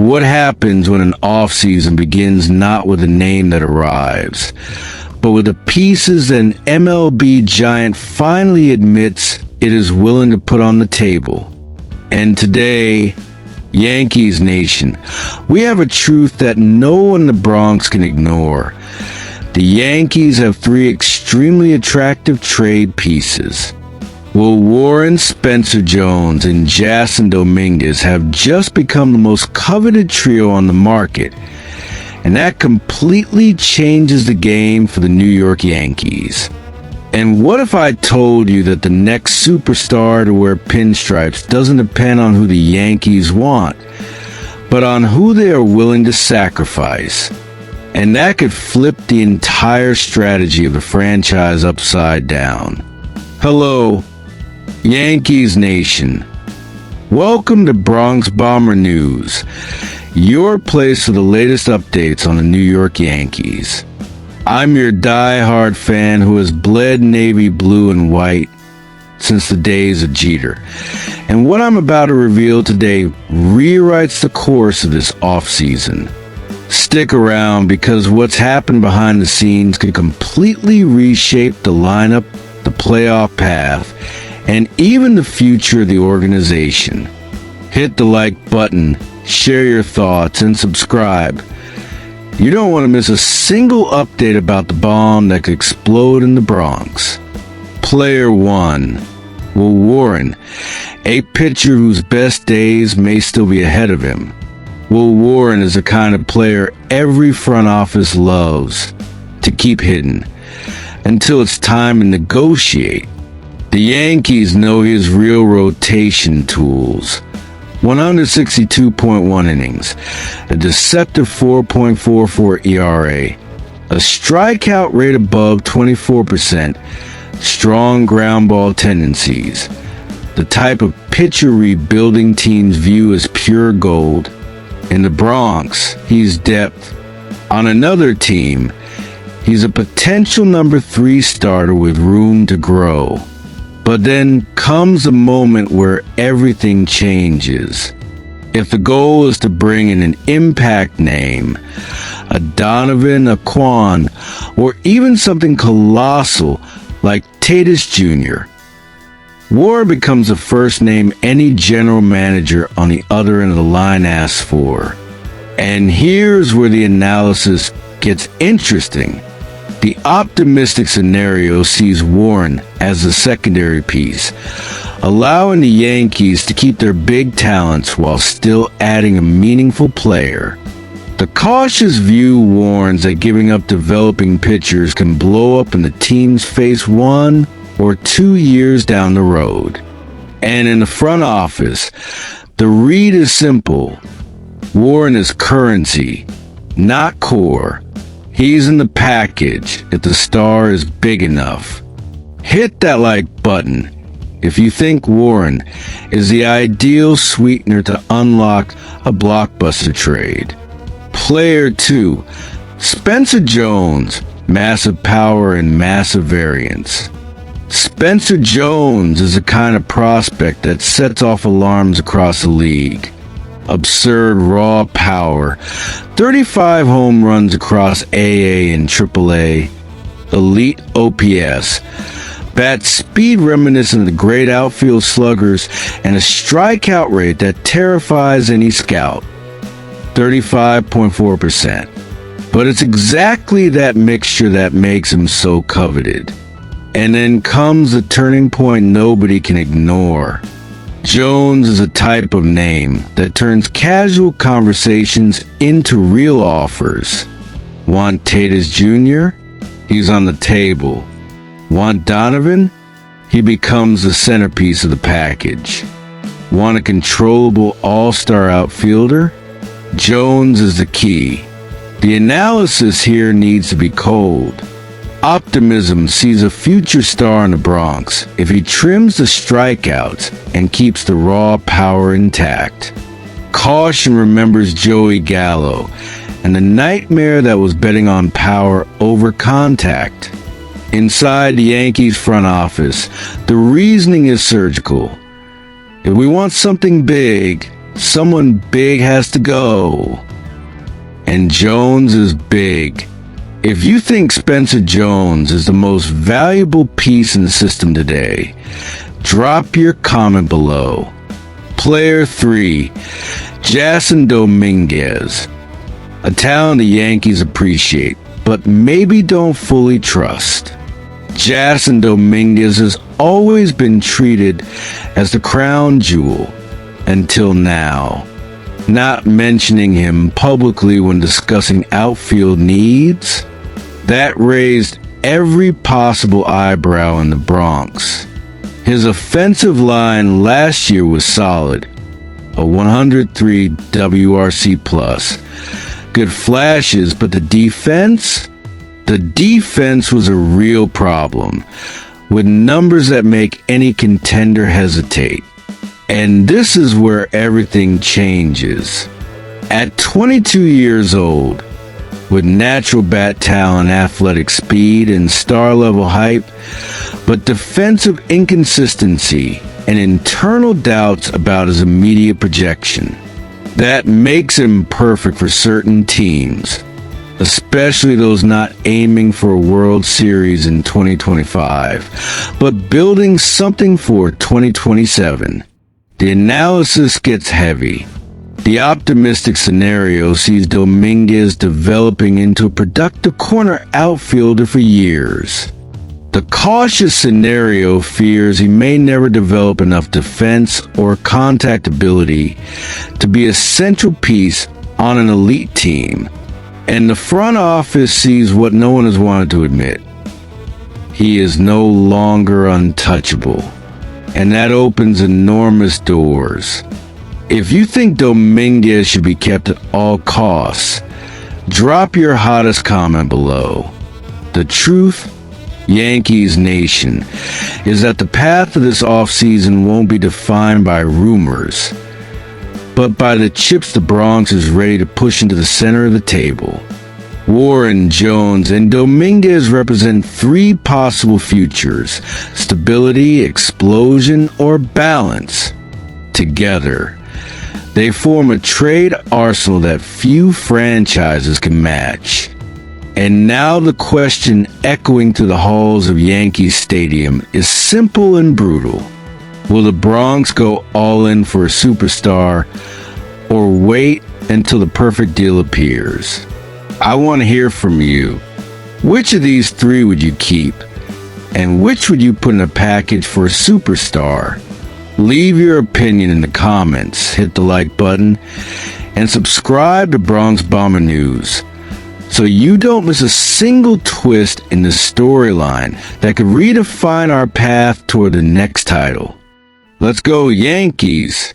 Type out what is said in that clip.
What happens when an offseason begins not with a name that arrives, but with the pieces an MLB giant finally admits it is willing to put on the table? And today, Yankees Nation, we have a truth that no one in the Bronx can ignore. The Yankees have three extremely attractive trade pieces. Will Warren, Spencer Jones, and Jasson Dominguez have just become the most coveted trio on the market, and that completely changes the game for the New York Yankees. And what if I told you that the next superstar to wear pinstripes doesn't depend on who the Yankees want, but on who they are willing to sacrifice? And that could flip the entire strategy of the franchise upside down. Hello, Yankees Nation. Welcome to Bronx Bomber News, your place for the latest updates on the New York Yankees. I'm your die-hard fan who has bled navy blue and white since the days of Jeter. And what I'm about to reveal today rewrites the course of this offseason. Stick around, because what's happened behind the scenes could completely reshape the lineup, the playoff path, and even the future of the organization. Hit the like button, share your thoughts, and subscribe. You don't want to miss a single update about the bomb that could explode in the Bronx. Player 1. Will Warren, a pitcher whose best days may still be ahead of him. Will Warren is the kind of player every front office loves to keep hidden until it's time to negotiate. The Yankees know his real rotation tools. 162.1 innings, a deceptive 4.44 ERA, a strikeout rate above 24%, strong ground ball tendencies, the type of pitcher rebuilding teams view as pure gold. In the Bronx, he's depth. On another team, he's a potential number 3 starter with room to grow. But then comes a moment where everything changes. If the goal is to bring in an impact name, a Donovan, a Kwan, or even something colossal like Tatis Jr., War becomes the first name any general manager on the other end of the line asks for. And here's where the analysis gets interesting. The optimistic scenario sees Warren as the secondary piece, allowing the Yankees to keep their big talents while still adding a meaningful player. The cautious view warns that giving up developing pitchers can blow up in the team's face 1 or 2 years down the road. And in the front office, the read is simple. Warren is currency, not core. He's in the package if the star is big enough. Hit that like button if you think Warren is the ideal sweetener to unlock a blockbuster trade. Player 2, Spencer Jones, massive power and massive variance. Spencer Jones is the kind of prospect that sets off alarms across the league. Absurd raw power, 35 home runs across AA and AAA, elite OPS, bat speed reminiscent of the great outfield sluggers, and a strikeout rate that terrifies any scout, 35.4%. But it's exactly that mixture that makes him so coveted. And then comes the turning point nobody can ignore. Jones is a type of name that turns casual conversations into real offers. Want Tatis Jr.? He's on the table. Want Donovan? He becomes the centerpiece of the package. Want a controllable all-star outfielder? Jones is the key. The analysis here needs to be cold. Optimism sees a future star in the Bronx if he trims the strikeouts and keeps the raw power intact. Caution remembers Joey Gallo and the nightmare that was betting on power over contact. Inside the Yankees front office, the reasoning is surgical. If we want something big, Someone big has to go. And Jones is big. If you think Spencer Jones is the most valuable piece in the system today, drop your comment below. Player 3, Jasson Dominguez. A talent the Yankees appreciate, but maybe don't fully trust. Jasson Dominguez has always been treated as the crown jewel until now. Not mentioning him publicly when discussing outfield needs, that raised every possible eyebrow in the Bronx. His offensive line last year was solid, a 103 WRC+. Good flashes, but the defense? The defense was a real problem, with numbers that make any contender hesitate. And this is where everything changes. At 22 years old, with natural bat talent, athletic speed, and star-level hype, but defensive inconsistency and internal doubts about his immediate projection. That makes him perfect for certain teams, especially those not aiming for a World Series in 2025, but building something for 2027. The analysis gets heavy. The optimistic scenario sees Dominguez developing into a productive corner outfielder for years. The cautious scenario fears he may never develop enough defense or contact ability to be a central piece on an elite team. And the front office sees what no one has wanted to admit. He is no longer untouchable. And that opens enormous doors. If you think Dominguez should be kept at all costs, drop your hottest comment below. The truth, Yankees Nation, is that the path of this offseason won't be defined by rumors, but by the chips the Bronx is ready to push into the center of the table. Warren, Jones, and Dominguez represent three possible futures: stability, explosion, or balance. Together, they form a trade arsenal that few franchises can match. And now the question echoing through the halls of Yankee Stadium is simple and brutal. Will the Bronx go all in for a superstar, or wait until the perfect deal appears? I want to hear from you. Which of these three would you keep? And which would you put in a package for a superstar? Leave your opinion in the comments, hit the like button, and subscribe to Bronx Bomber News so you don't miss a single twist in the storyline that could redefine our path toward the next title. Let's go, Yankees!